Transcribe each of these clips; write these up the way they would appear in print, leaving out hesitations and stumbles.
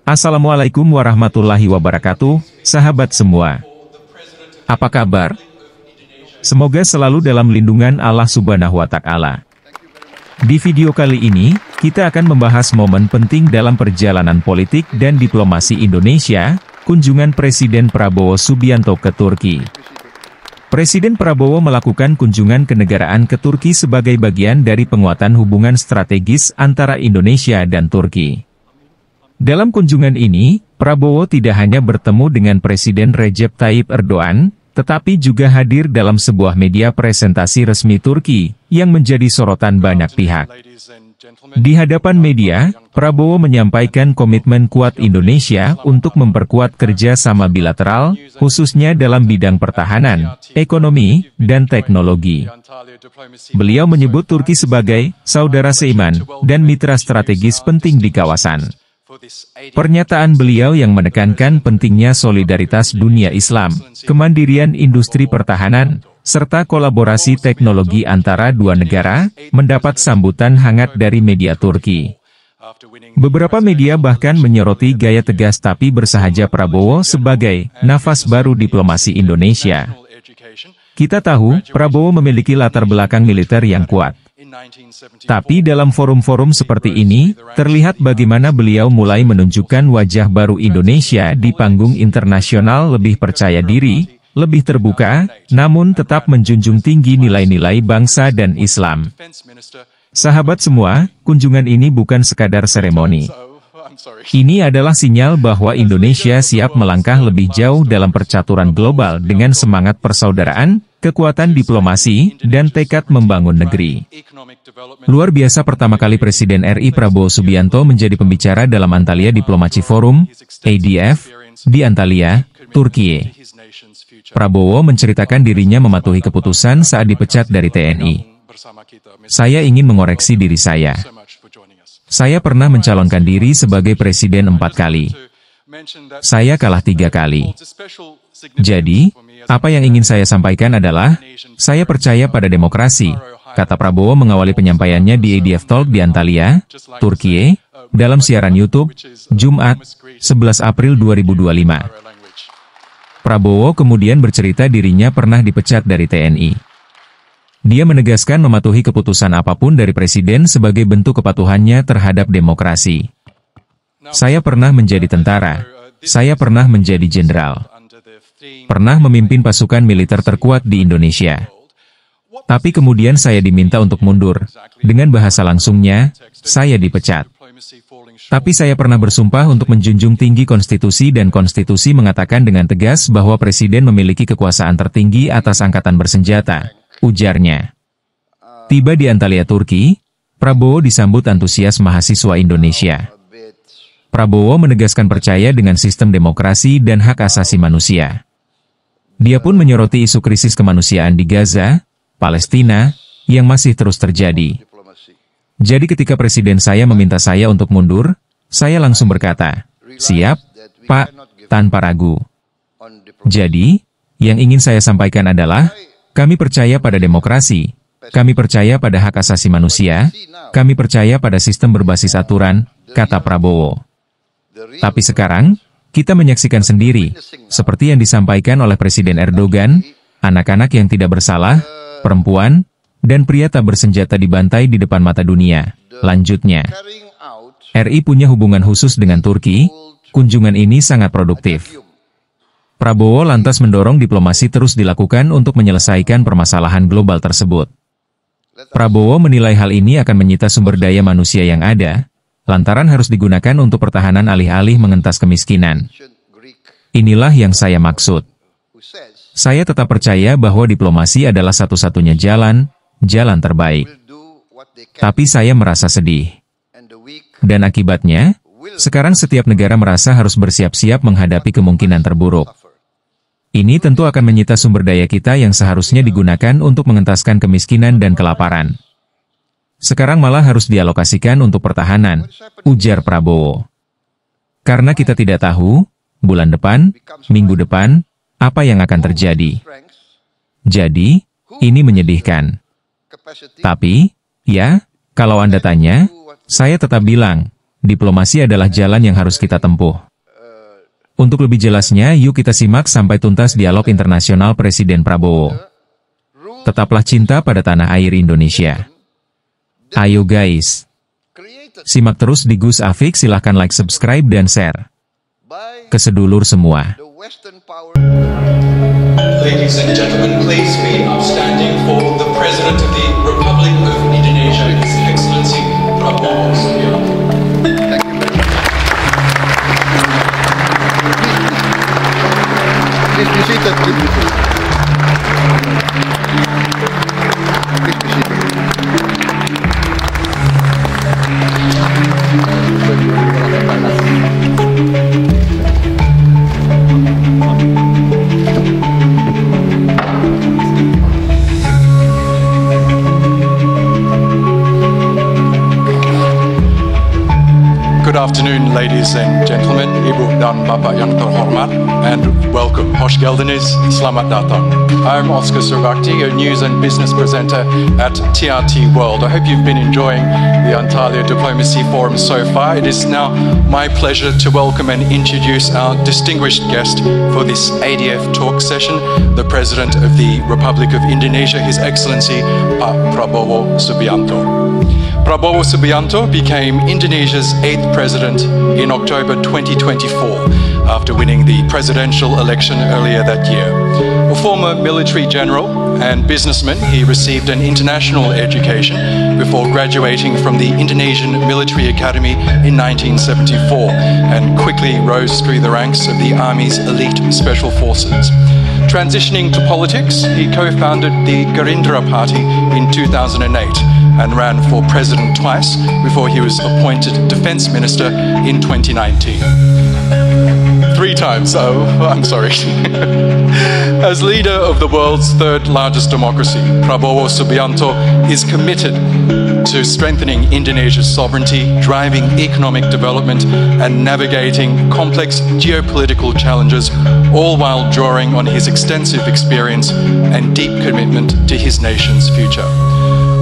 Assalamualaikum warahmatullahi wabarakatuh, sahabat semua. Apa kabar? Semoga selalu dalam lindungan Allah Subhanahu wa Ta'ala. Di video kali ini, kita akan membahas momen penting dalam perjalanan politik dan diplomasi Indonesia, kunjungan Presiden Prabowo Subianto ke Turki. Presiden Prabowo melakukan kunjungan kenegaraan ke Turki sebagai bagian dari penguatan hubungan strategis antara Indonesia dan Turki. Dalam kunjungan ini, Prabowo tidak hanya bertemu dengan Presiden Recep Tayyip Erdogan, tetapi juga hadir dalam sebuah media presentasi resmi Turki, yang menjadi sorotan banyak pihak. Di hadapan media, Prabowo menyampaikan komitmen kuat Indonesia untuk memperkuat kerjasama bilateral, khususnya dalam bidang pertahanan, ekonomi, dan teknologi. Beliau menyebut Turki sebagai saudara seiman dan mitra strategis penting di kawasan. Pernyataan beliau yang menekankan pentingnya solidaritas dunia Islam, kemandirian industri pertahanan, serta kolaborasi teknologi antara dua negara, mendapat sambutan hangat dari media Turki. Beberapa media bahkan menyoroti gaya tegas tapi bersahaja Prabowo sebagai nafas baru diplomasi Indonesia. Kita tahu, Prabowo memiliki latar belakang militer yang kuat. Tapi dalam forum-forum seperti ini, terlihat bagaimana beliau mulai menunjukkan wajah baru Indonesia di panggung internasional, lebih percaya diri, lebih terbuka, namun tetap menjunjung tinggi nilai-nilai bangsa dan Islam. Sahabat semua, kunjungan ini bukan sekadar seremoni. Ini adalah sinyal bahwa Indonesia siap melangkah lebih jauh dalam percaturan global dengan semangat persaudaraan, kekuatan diplomasi, dan tekad membangun negeri. Luar biasa, pertama kali Presiden RI Prabowo Subianto menjadi pembicara dalam Anyalya Diplomacy Forum, ADF, di Antalya, Turki. Prabowo menceritakan dirinya mematuhi keputusan saat dipecat dari TNI. Saya ingin mengoreksi diri saya. Saya pernah mencalonkan diri sebagai presiden 4 kali. Saya kalah 3 kali. Jadi, apa yang ingin saya sampaikan adalah, saya percaya pada demokrasi, kata Prabowo mengawali penyampaiannya di ADF Talk di Antalya, Turki, dalam siaran YouTube, Jumat, 11 April 2025. Prabowo kemudian bercerita dirinya pernah dipecat dari TNI. Dia menegaskan mematuhi keputusan apapun dari presiden sebagai bentuk kepatuhannya terhadap demokrasi. Saya pernah menjadi tentara. Saya pernah menjadi jenderal. Pernah memimpin pasukan militer terkuat di Indonesia. Tapi kemudian saya diminta untuk mundur. Dengan bahasa langsungnya, saya dipecat. Tapi saya pernah bersumpah untuk menjunjung tinggi konstitusi, dan konstitusi mengatakan dengan tegas bahwa presiden memiliki kekuasaan tertinggi atas angkatan bersenjata, ujarnya. Tiba di Antalya, Turki, Prabowo disambut antusias mahasiswa Indonesia. Prabowo menegaskan percaya dengan sistem demokrasi dan hak asasi manusia. Dia pun menyoroti isu krisis kemanusiaan di Gaza, Palestina, yang masih terus terjadi. Jadi ketika presiden saya meminta saya untuk mundur, saya langsung berkata, "Siap, Pak," tanpa ragu. Jadi, yang ingin saya sampaikan adalah, kami percaya pada demokrasi, kami percaya pada hak asasi manusia, kami percaya pada sistem berbasis aturan, kata Prabowo. Tapi sekarang, kita menyaksikan sendiri, seperti yang disampaikan oleh Presiden Erdogan, anak-anak yang tidak bersalah, perempuan, dan pria tak bersenjata dibantai di depan mata dunia. Lanjutnya, RI punya hubungan khusus dengan Turki, kunjungan ini sangat produktif. Prabowo lantas mendorong diplomasi terus dilakukan untuk menyelesaikan permasalahan global tersebut. Prabowo menilai hal ini akan menyita sumber daya manusia yang ada, lantaran harus digunakan untuk pertahanan alih-alih mengentas kemiskinan. Inilah yang saya maksud. Saya tetap percaya bahwa diplomasi adalah satu-satunya jalan terbaik. Tapi saya merasa sedih. Dan akibatnya, sekarang setiap negara merasa harus bersiap-siap menghadapi kemungkinan terburuk. Ini tentu akan menyita sumber daya kita yang seharusnya digunakan untuk mengentaskan kemiskinan dan kelaparan. Sekarang malah harus dialokasikan untuk pertahanan, ujar Prabowo. Karena kita tidak tahu, bulan depan, minggu depan, apa yang akan terjadi. Jadi, ini menyedihkan. Tapi, ya, kalau Anda tanya, saya tetap bilang, Diplomasi adalah jalan yang harus kita tempuh. Untuk lebih jelasnya, yuk kita simak sampai tuntas dialog internasional Presiden Prabowo. Tetaplah cinta pada tanah air Indonesia. Ayo guys. Simak terus di Gus Afik, silahkan like, subscribe, dan share. Ke sedulur semua. Ladies and gentlemen, please be upstanding for the President of the Republic of Indonesia, His Excellency Prabowo Subianto. Please be seated. Please be seated. Please be seated. Good afternoon, ladies and gentlemen, Ibu dan Bapak yang terhormat, and welcome. Hoş geldiniz, selamat datang. I'm Oscar Surbakti, a news and business presenter at TRT World. I hope you've been enjoying the Anyalya Diplomacy Forum so far. It is now my pleasure to welcome and introduce our distinguished guest for this ADF talk session, the President of the Republic of Indonesia, His Excellency Pak Prabowo Subianto. Prabowo Subianto became Indonesia's 8th president in October 2024 after winning the presidential election earlier that year. A former military general and businessman, he received an international education before graduating from the Indonesian Military Academy in 1974 and quickly rose through the ranks of the Army's elite special forces. Transitioning to politics, he co-founded the Gerindra Party in 2008 and ran for president twice before he was appointed defense minister in 2019. 3 times, oh, I'm sorry. As leader of the world's 3rd largest democracy, Prabowo Subianto is committed to strengthening Indonesia's sovereignty, driving economic development, and navigating complex geopolitical challenges, all while drawing on his extensive experience and deep commitment to his nation's future.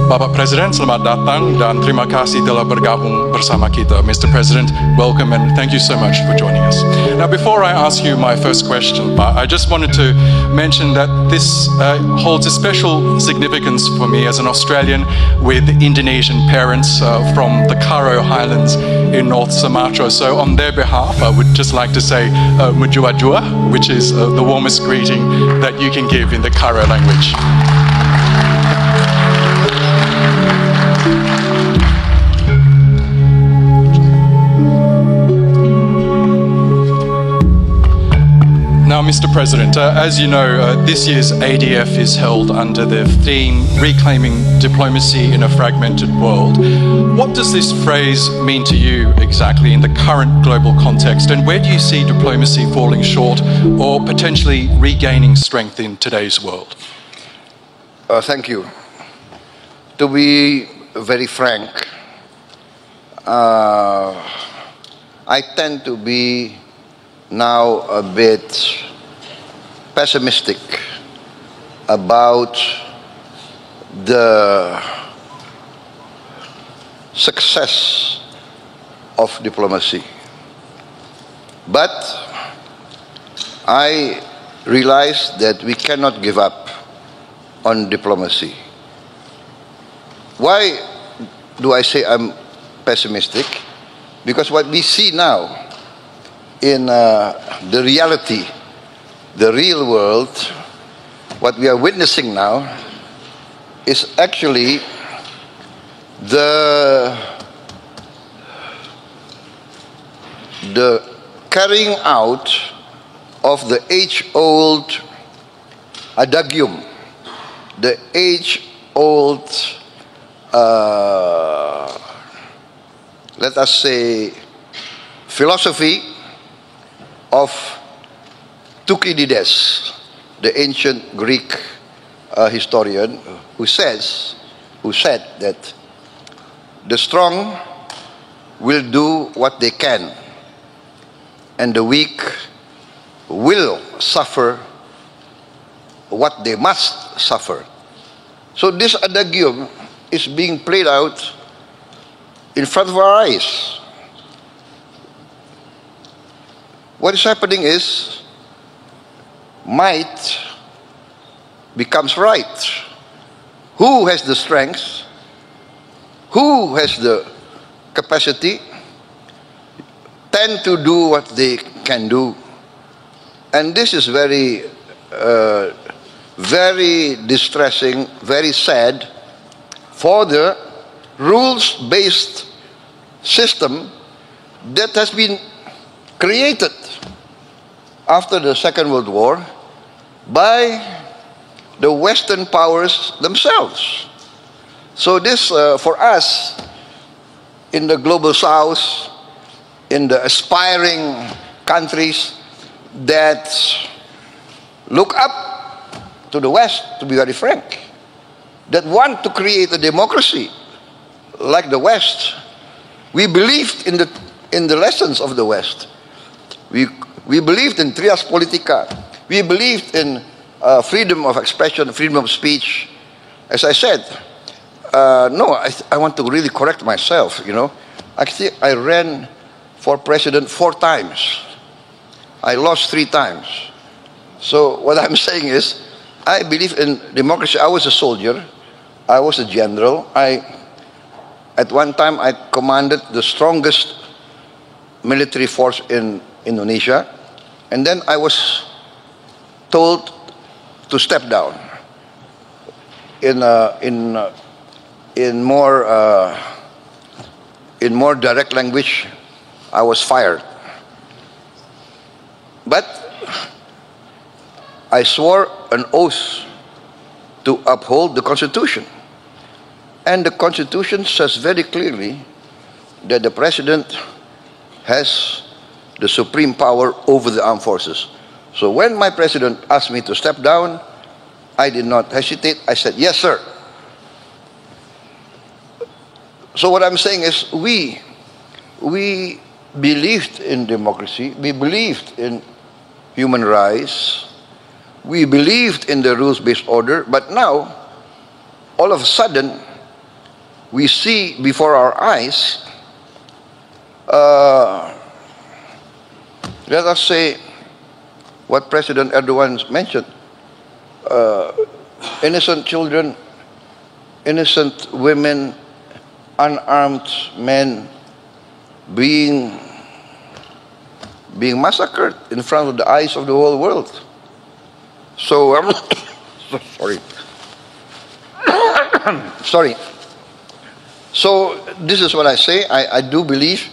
Bapak Presiden, selamat datang dan terima kasih telah bergabung bersama kita. Mr. President, welcome and thank you so much for joining us. Now, before I ask you my first question, I just wanted to mention that this holds a special significance for me as an Australian with Indonesian parents from the Karo Highlands in North Sumatra. So on their behalf, I would just like to say Mujua Jua, which is the warmest greeting that you can give in the Karo language. Now, Mr. President, as you know, this year's ADF is held under the theme Reclaiming Diplomacy in a Fragmented World. What does this phrase mean to you exactly in the current global context, and where do you see diplomacy falling short or potentially regaining strength in today's world? Thank you. To be very frank, I tend to be now a bit pessimistic about the success of diplomacy. But I realize that we cannot give up on diplomacy. Why do I say I'm pessimistic? Because what we see now in the reality, the real world, what we are witnessing now is actually the carrying out of the age-old adagium, the age-old, let us say, philosophy of Thucydides, the ancient Greek historian, who said that the strong will do what they can, and the weak will suffer what they must suffer. So this adagium is being played out in front of our eyes. what is happening is might becomes right. Who has the strength? Who has the capacity? Tend to do what they can do. And this is very, very distressing, very sad for the rules-based system that has been created after the Second World War by the Western powers themselves. So this, for us, in the global South, in the aspiring countries that look up to the West, to be very frank, that want to create a democracy like the West. We believed in the lessons of the West. We believed in trias politica. We believed in freedom of expression, freedom of speech. As I said, no, I want to really correct myself, you know. Actually, I ran for president 4 times. I lost 3 times. So what I'm saying is, I believe in democracy. I was a soldier. I was a general. At one time, I commanded the strongest military force in Indonesia. And then I was told to step down. In more direct language, I was fired. But I swore an oath to uphold the Constitution. And the Constitution says very clearly that the President has the supreme power over the armed forces. So when my President asked me to step down, I did not hesitate. I said, yes, sir. So what I'm saying is we believed in democracy. We believed in human rights. We believed in the rules-based order. But now, all of a sudden, we see before our eyes, let us say what President Erdogan mentioned, innocent children, innocent women, unarmed men being massacred in front of the eyes of the whole world. So, sorry. Sorry. So, this is what I say. I do believe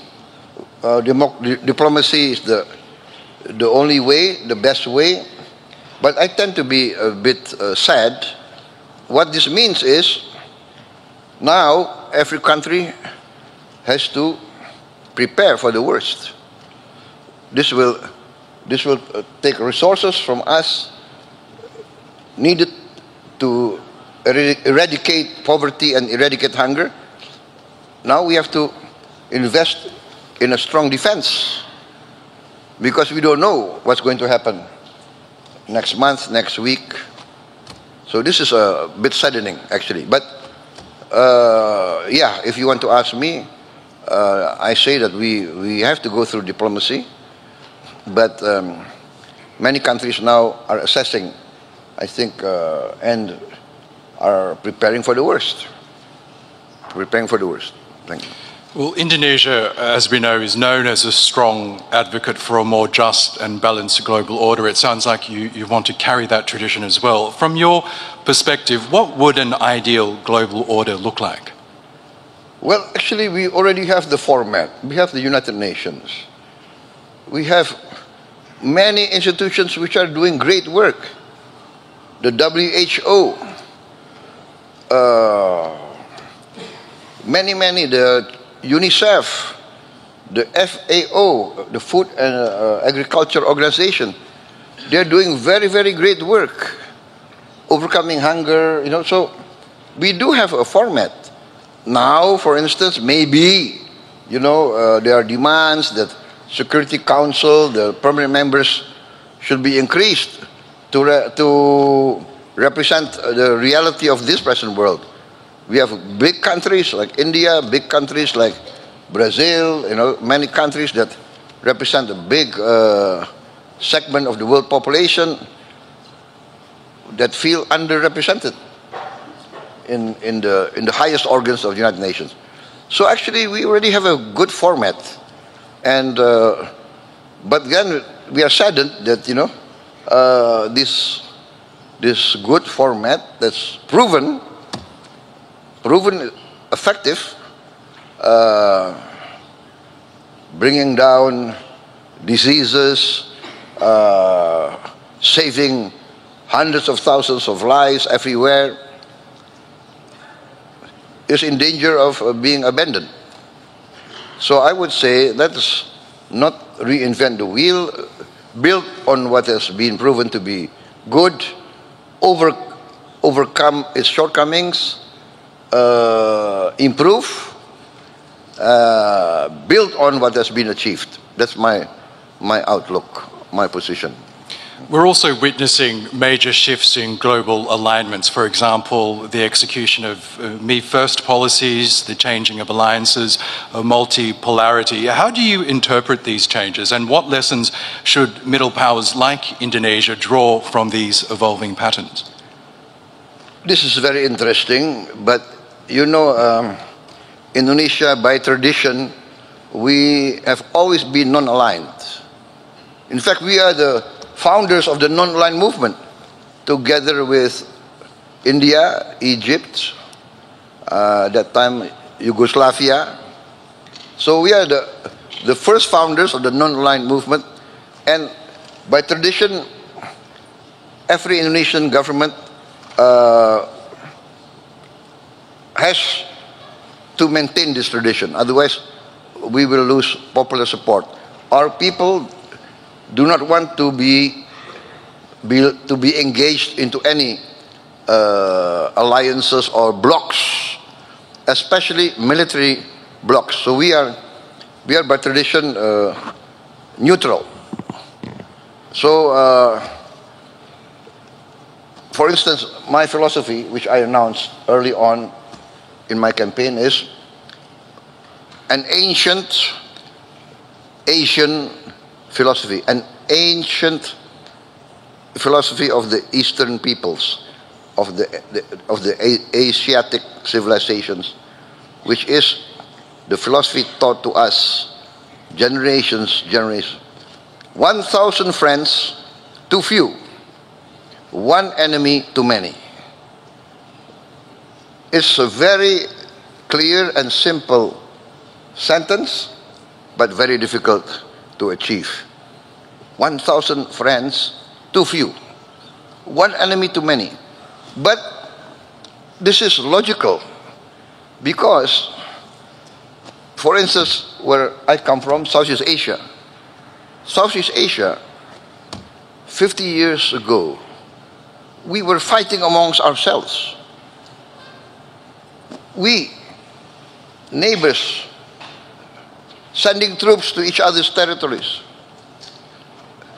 diplomacy is the only way, the best way. But I tend to be a bit sad. What this means is, now every country has to prepare for the worst. This will take resources from us needed to eradicate poverty and eradicate hunger. Now we have to invest in a strong defense because we don't know what's going to happen next month, next week. So this is a bit saddening, actually. But yeah, if you want to ask me, I say that we have to go through diplomacy, but many countries now are assessing, I think, and are preparing for the worst. Preparing for the worst. Thank you. Well, Indonesia, as we know, is known as a strong advocate for a more just and balanced global order. It sounds like you want to carry that tradition as well. From your perspective, what would an ideal global order look like? Well, actually, we already have the format. We have the United Nations. We have many institutions which are doing great work. The WHO, the UNICEF, the FAO, the Food and Agriculture Organization, they're doing very, very great work, overcoming hunger, you know. So we do have a format. Now, for instance, maybe, you know, there are demands that Security Council, the permanent members, should be increased to represent the reality of this present world. We have big countries like India, big countries like Brazil, you know, many countries that represent a big segment of the world population that feel underrepresented in the highest organs of the United Nations. So actually, we already have a good format, and but then we are saddened that this good format that's proven effective, bringing down diseases, saving hundreds of thousands of lives everywhere, is in danger of being abandoned. So I would say let's not reinvent the wheel, build on what has been proven to be good, overcome its shortcomings, improve, build on what has been achieved. That's my outlook, my position. We're also witnessing major shifts in global alignments. For example, the execution of Me First policies, the changing of alliances, multipolarity. How do you interpret these changes, and what lessons should middle powers like Indonesia draw from these evolving patterns? This is very interesting, but Indonesia, by tradition, we have always been non-aligned. In fact, we are the founders of the non-aligned movement, together with India, Egypt, that time Yugoslavia. So we are the first founders of the non-aligned movement, and by tradition, every Indonesian government has to maintain this tradition. Otherwise, we will lose popular support. Our people do not want to be engaged into any alliances or blocs, especially military blocs. So we are by tradition neutral. So, for instance, my philosophy, which I announced early on in my campaign, is an ancient Asian philosophy, an ancient philosophy of the Eastern peoples, of the Asiatic civilizations, which is the philosophy taught to us generations. 1,000 friends too few, one enemy too many. It's a very clear and simple sentence, but very difficult to achieve. 1,000 friends too few, one enemy too many. But this is logical, because, for instance, where I come from, Southeast Asia, 50 years ago, we were fighting amongst ourselves. We, neighbors, sending troops to each other's territories,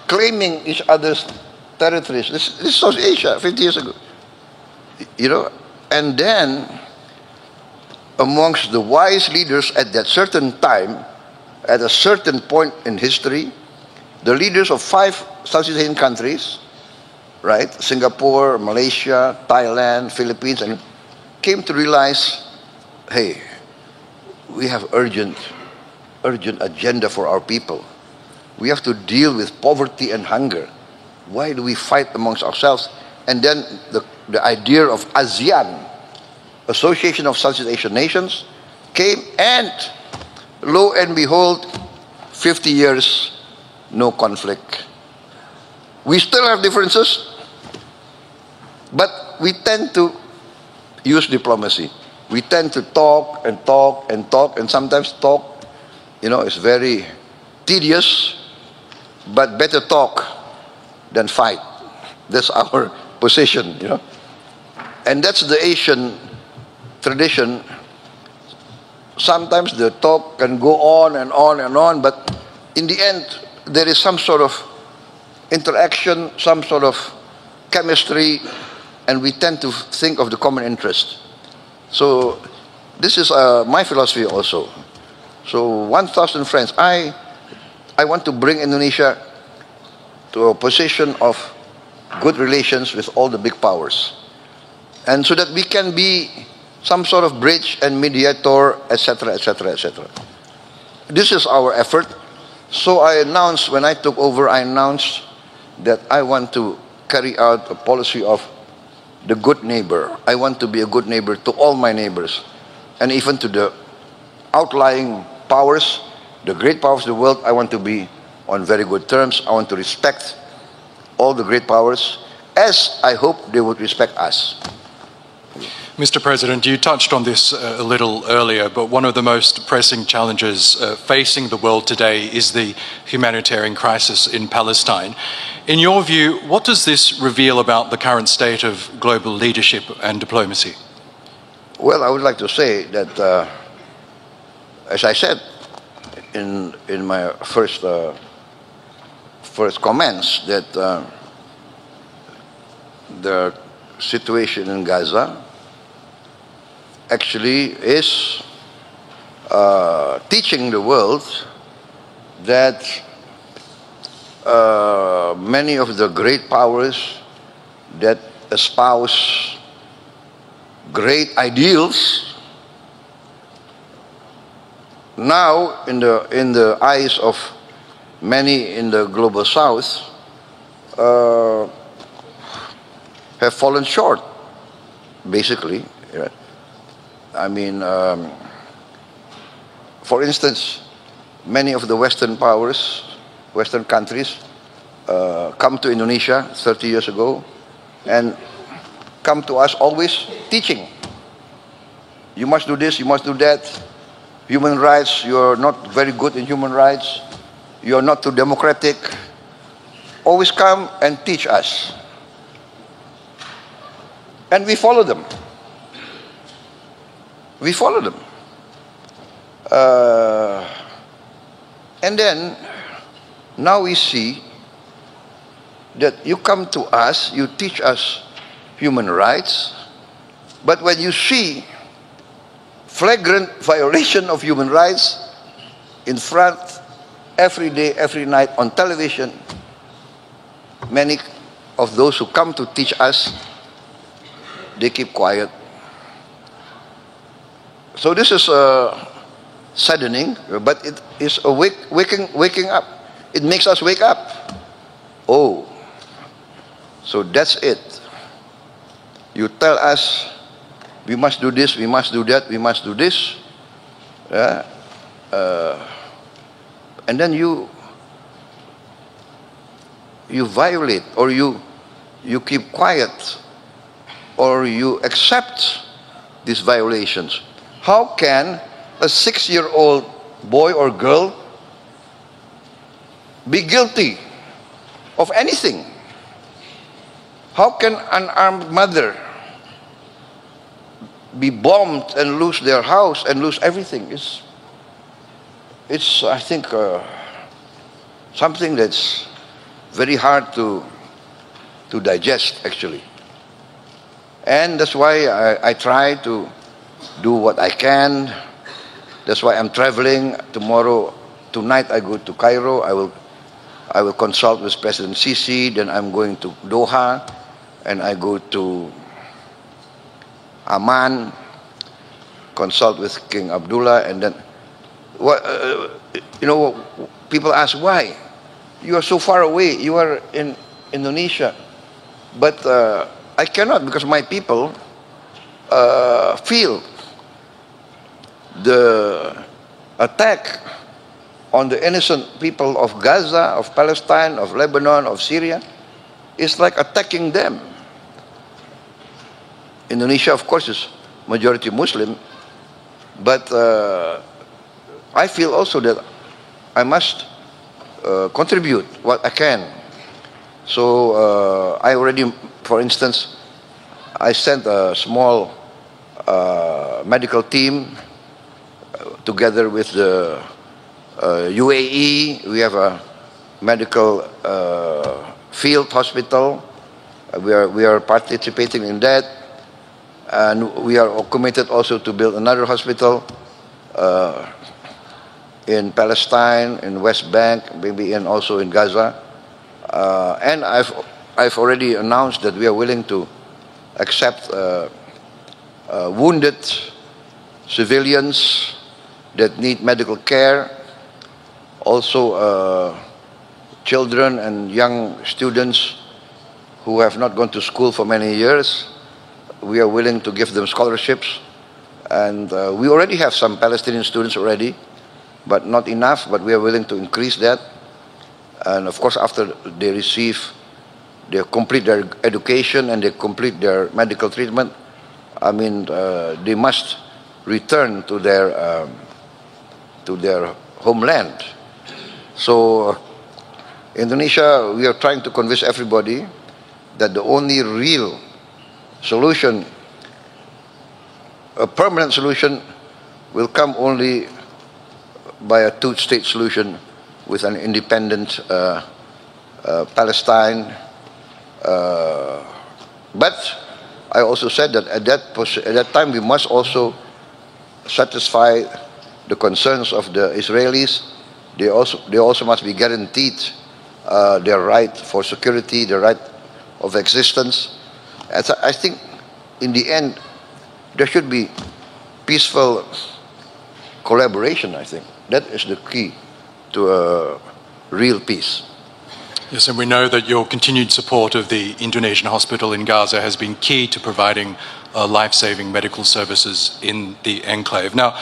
claiming each other's territories. This is South Asia 50 years ago. And then amongst the wise leaders at that certain time, at a certain point in history, the leaders of 5 Southeast Asian countries, right, Singapore, Malaysia, Thailand, Philippines, and came to realize, hey, we have urgent agenda for our people. We have to deal with poverty and hunger. Why do we fight amongst ourselves? And then the idea of ASEAN, Association of Southeast Asian Nations, came, and lo and behold, 50 years, no conflict. We still have differences, but we tend to use diplomacy. We tend to talk, and sometimes talk, is very tedious, but better talk than fight. That's our position, And that's the Asian tradition. Sometimes the talk can go on and on and on, but in the end, there is some sort of interaction, some sort of chemistry, and we tend to think of the common interest. So this is my philosophy also. So 1,000 friends. I I want to bring Indonesia to a position of good relations with all the big powers, and so that we can be some sort of bridge and mediator, etc., etc., etc. This is our effort. So I announced, when I took over, I announced that I want to carry out a policy of the good neighbor. I want to be a good neighbor to all my neighbors, and even to the outlying powers, the great powers of the world. I want to be on very good terms. I want to respect all the great powers, as I hope they would respect us. Mr. President, you touched on this a little earlier, but one of the most pressing challenges facing the world today is the humanitarian crisis in Palestine. In your view, what does this reveal about the current state of global leadership and diplomacy? Well, I would like to say that, as I said in my first comments, that the situation in Gaza actually is teaching the world that many of the great powers that espouse great ideals now, in the eyes of many in the global south, have fallen short, basically. I mean, for instance, many of the Western powers, Western countries, come to Indonesia 30 years ago and come to us always teaching. You must do this, you must do that. Human rights, you're not very good in human rights. You're not too democratic. Always come and teach us. And we follow them. We follow them. And then, now we see that you come to us, you teach us human rights, but when you see flagrant violation of human rights in front, every day, every night on television, many of those who come to teach us, they keep quiet. So this is saddening, but it is a waking up. It makes us wake up. Oh, so that's it. You tell us, we must do this, we must do that, we must do this. And then you violate, or you keep quiet, or you accept these violations. How can a 6-year-old boy or girl be guilty of anything? How can an unarmed mother be bombed and lose their house and lose everything? It's I think, something that's very hard to digest, actually. And that's why I try to do what I can. That's why I'm traveling tomorrow. Tonight I go to Cairo. I will consult with President Sisi. Then I'm going to Doha, and I go to Amman, consult with King Abdullah, and then people ask, why? You are so far away. You are in Indonesia. But I cannot, because my people feel the attack on the innocent people of Gaza, of Palestine, of Lebanon, of Syria, is like attacking them. Indonesia, of course, is majority Muslim, but I feel also that I must contribute what I can. So I already, for instance, I sent a small medical team together with the UAE. We have a medical field hospital. We are participating in that, and we are committed also to build another hospital in Palestine, in West Bank, maybe also in Gaza. And I've already announced that we are willing to accept wounded civilians that need medical care, also children and young students who have not gone to school for many years. We are willing to give them scholarships. And we already have some Palestinian students already, but not enough, but we are willing to increase that. And of course, after they complete their education and they complete their medical treatment, I mean, they must return to their homeland. So Indonesia, we are trying to convince everybody that the only real solution, a permanent solution, will come only by a two-state solution with an independent Palestine. But I also said that at that time we must also satisfy the concerns of the Israelis. They also must be guaranteed their right for security, their right of existence. As I think in the end there should be peaceful collaboration. I think that is the key to real peace. Yes, and we know that your continued support of the Indonesian hospital in Gaza has been key to providing life-saving medical services in the enclave. Now,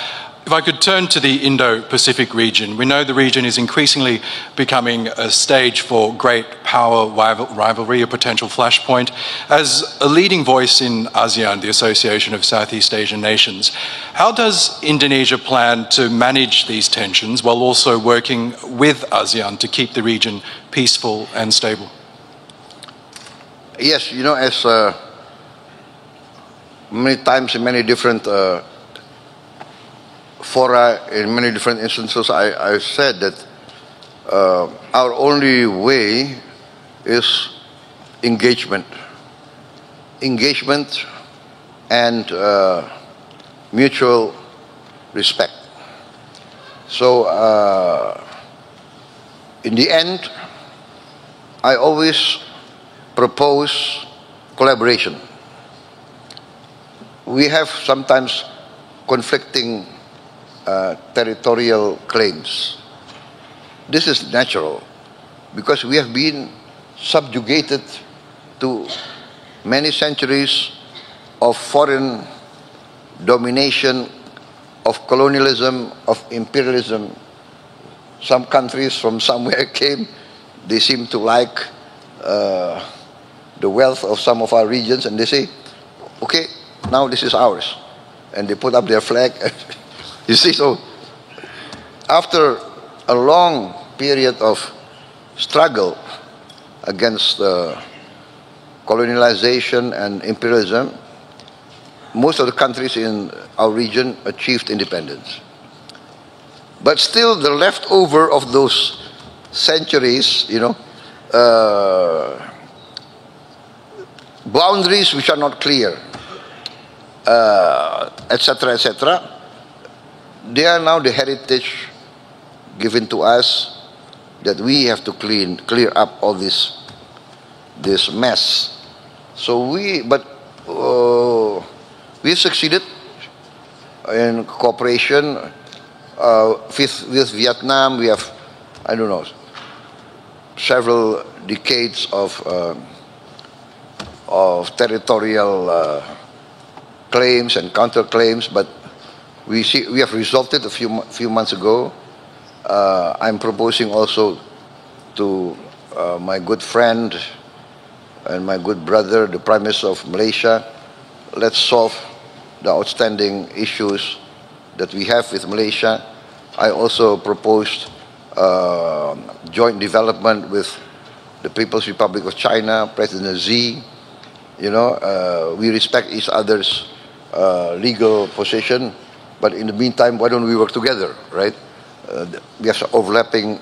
if I could turn to the Indo-Pacific region, we know the region is increasingly becoming a stage for great power rivalry, a potential flashpoint. As a leading voice in ASEAN, the Association of Southeast Asian Nations, how does Indonesia plan to manage these tensions while also working with ASEAN to keep the region peaceful and stable? Yes, you know, as many times in many different fora, in many different instances, I said that our only way is engagement. Engagement and mutual respect. So in the end, I always propose collaboration. We have sometimes conflicting territorial claims. This is natural because we have been subjugated to many centuries of foreign domination, of colonialism, of imperialism. Some countries from somewhere came, they seem to like the wealth of some of our regions, and they say, okay, now this is ours. And they put up their flag. You see, so after a long period of struggle against colonialization and imperialism, most of the countries in our region achieved independence. But still the leftover of those centuries, you know, boundaries which are not clear, etc., etc., they are now the heritage given to us that we have to clear up all this mess. So we succeeded in cooperation with Vietnam. We have, I don't know, several decades of territorial claims and counterclaims, but we have resolved it a few months ago. I'm proposing also to my good friend and my good brother, the Prime Minister of Malaysia, let's solve the outstanding issues that we have with Malaysia. I also proposed joint development with the People's Republic of China, President Xi. You know, we respect each other's legal position, but in the meantime, why don't we work together, right? We have some overlapping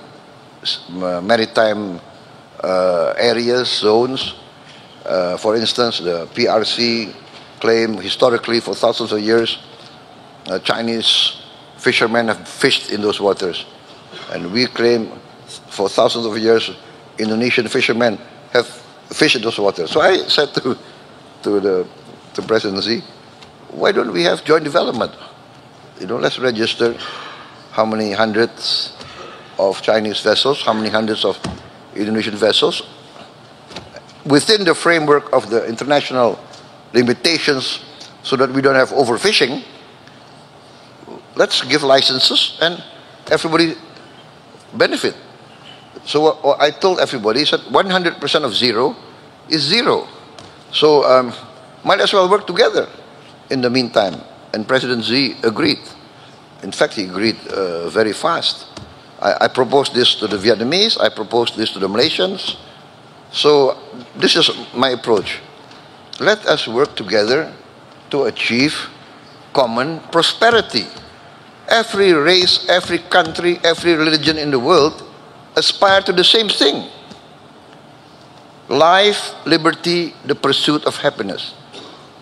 maritime areas, zones. For instance, the PRC claim historically for thousands of years, Chinese fishermen have fished in those waters. And we claim for thousands of years, Indonesian fishermen have fished in those waters. So I said to Presidency, why don't we have joint development? Let's register how many hundreds of Chinese vessels, how many hundreds of Indonesian vessels, within the framework of the international limitations so that we don't have overfishing. Let's give licenses and everybody benefit. So what I told everybody is that 100% of zero is zero. So might as well work together in the meantime. And President Xi agreed. In fact, he agreed very fast. I proposed this to the Vietnamese, I proposed this to the Malaysians. So this is my approach. Let us work together to achieve common prosperity. Every race, every country, every religion in the world aspire to the same thing. Life, liberty, the pursuit of happiness.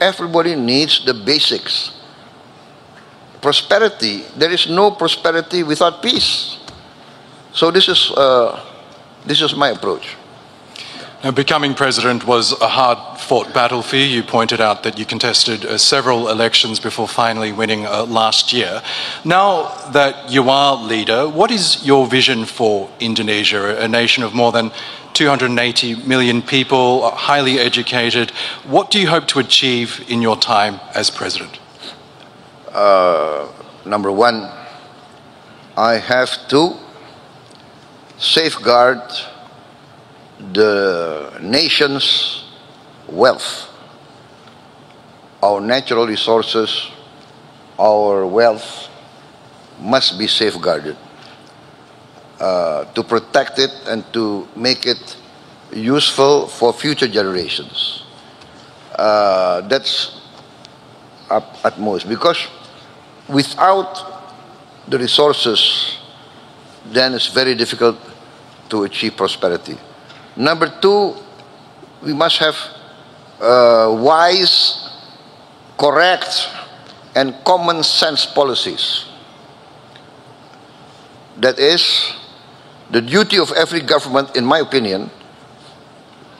Everybody needs the basics. Prosperity, there is no prosperity without peace. So this is my approach. Now, becoming president was a hard-fought battle for you. You pointed out that you contested several elections before finally winning last year. Now that you are leader, what is your vision for Indonesia, a nation of more than 280 million people, highly educated? What do you hope to achieve in your time as president? Number one, I have to safeguard the nation's wealth. Our natural resources, our wealth must be safeguarded to protect it and to make it useful for future generations. That's at most, because without the resources, then it's very difficult to achieve prosperity. Number two, we must have wise, correct, and common sense policies. That is the duty of every government, in my opinion.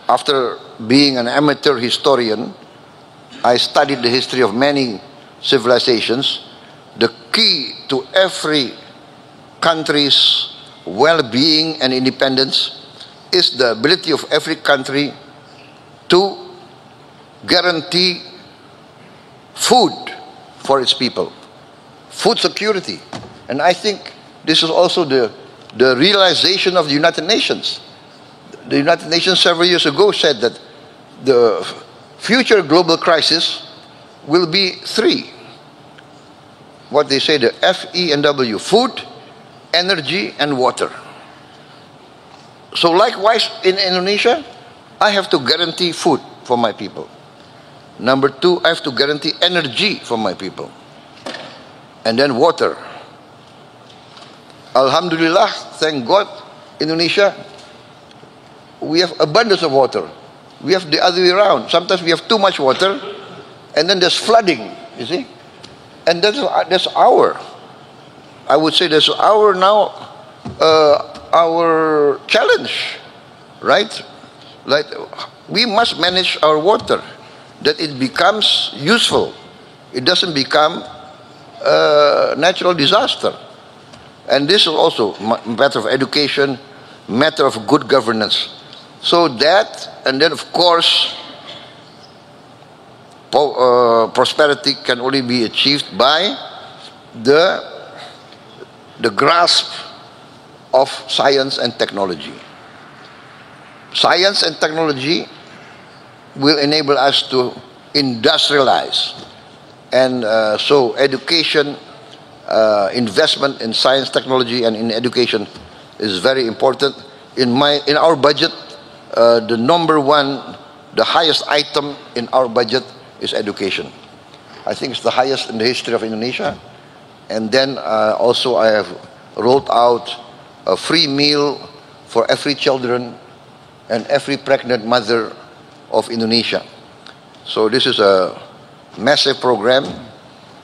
After being an amateur historian, I studied the history of many civilizations. The key to every country's well-being and independence is the ability of every country to guarantee food for its people, food security. And I think this is also the realization of the United Nations. The United Nations several years ago said that the future global crisis will be three. What they say, the FEW, food, energy, and water. So likewise, in Indonesia, I have to guarantee food for my people. Number two, I have to guarantee energy for my people. And then water. Alhamdulillah, thank God, Indonesia, we have abundance of water. We have the other way around. Sometimes we have too much water, and then there's flooding, you see? And that's I would say that's our challenge, right? Like, we must manage our water, that it becomes useful. It doesn't become a natural disaster. And this is also a matter of education, matter of good governance. So that, and then of course, prosperity can only be achieved by the grasp of science and technology. Science and technology will enable us to industrialize. And so education, investment in science, technology, and in education is very important. In our budget, the number one, the highest item in our budget is education. I think it's the highest in the history of Indonesia. And then also I have rolled out a free meal for every children and every pregnant mother of Indonesia. So this is a massive program,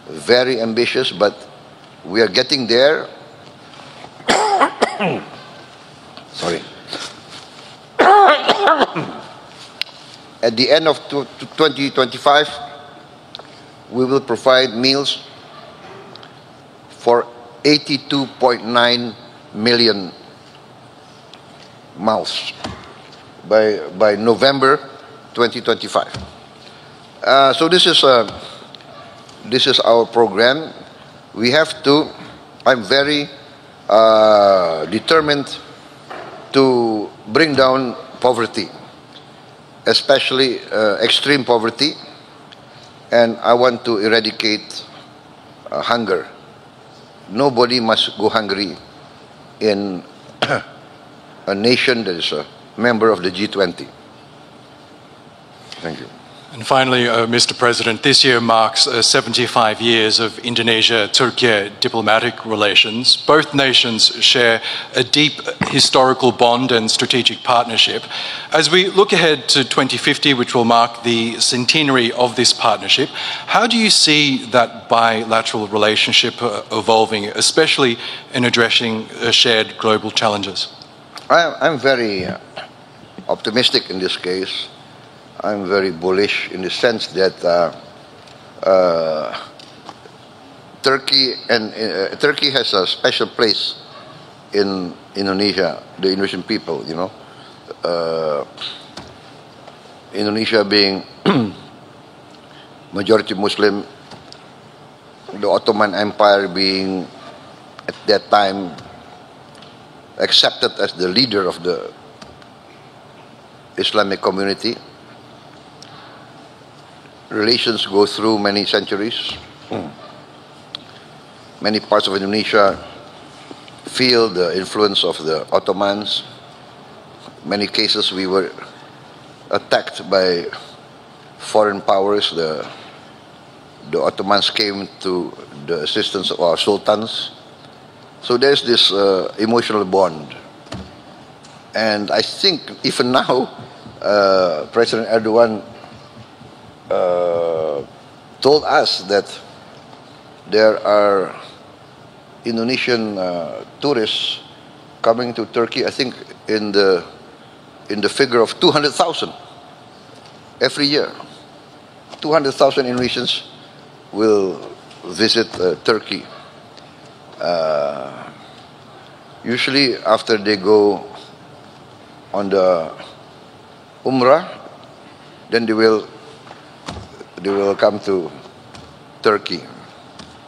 very ambitious, but we are getting there. Sorry. At the end of 2025, we will provide meals for 82.9 million mouths by November 2025. So this is our program. We have to. I'm very determined to bring down poverty, especially extreme poverty, and I want to eradicate hunger. Nobody must go hungry in a nation that is a member of the G20. Thank you. And finally, Mr. President, this year marks 75 years of Indonesia-Turkey diplomatic relations. Both nations share a deep historical bond and strategic partnership. As we look ahead to 2050, which will mark the centenary of this partnership, how do you see that bilateral relationship evolving, especially in addressing shared global challenges? I'm very optimistic in this case. I'm very bullish in the sense that Turkey has a special place in Indonesia, the Indonesian people. You know, Indonesia being majority Muslim, the Ottoman Empire being at that time accepted as the leader of the Islamic community. Relations go through many centuries. Many parts of Indonesia feel the influence of the Ottomans. Many cases we were attacked by foreign powers. The Ottomans came to the assistance of our sultans. So there's this emotional bond. And I think even now, President Erdogan told us that there are Indonesian tourists coming to Turkey, I think in the figure of 200,000 every year. 200,000 Indonesians will visit Turkey. Usually after they go on the Umrah, then they will come to Turkey.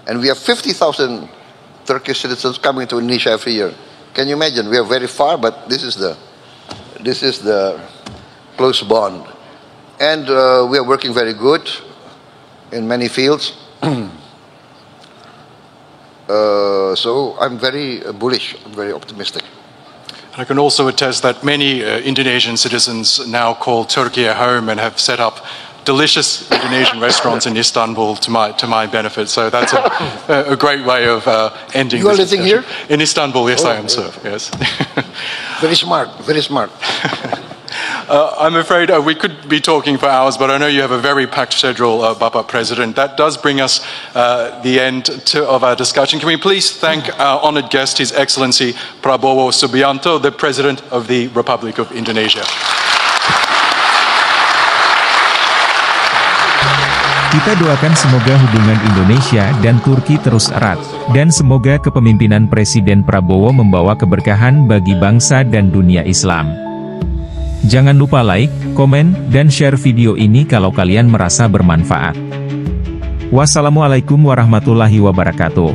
And we have 50,000 Turkish citizens coming to Indonesia every year. Can you imagine? We are very far, but this is the close bond. And we are working very good in many fields. So I'm very bullish, I'm very optimistic. And I can also attest that many Indonesian citizens now call Turkey a home and have set up delicious Indonesian restaurants in Istanbul to my benefit. So that's a great way of ending You are this living discussion. here? In Istanbul, yes, I am, sir. Yes. Very smart, very smart. I'm afraid we could be talking for hours, but I know you have a very packed schedule, Bapak President. That does bring us the end of our discussion. Can we please thank our honoured guest, His Excellency Prabowo Subianto, the President of the Republic of Indonesia. Kita doakan semoga hubungan Indonesia dan Turki terus erat, dan semoga kepemimpinan Presiden Prabowo membawa keberkahan bagi bangsa dan dunia Islam. Jangan lupa like, komen, dan share video ini kalau kalian merasa bermanfaat. Wassalamualaikum warahmatullahi wabarakatuh.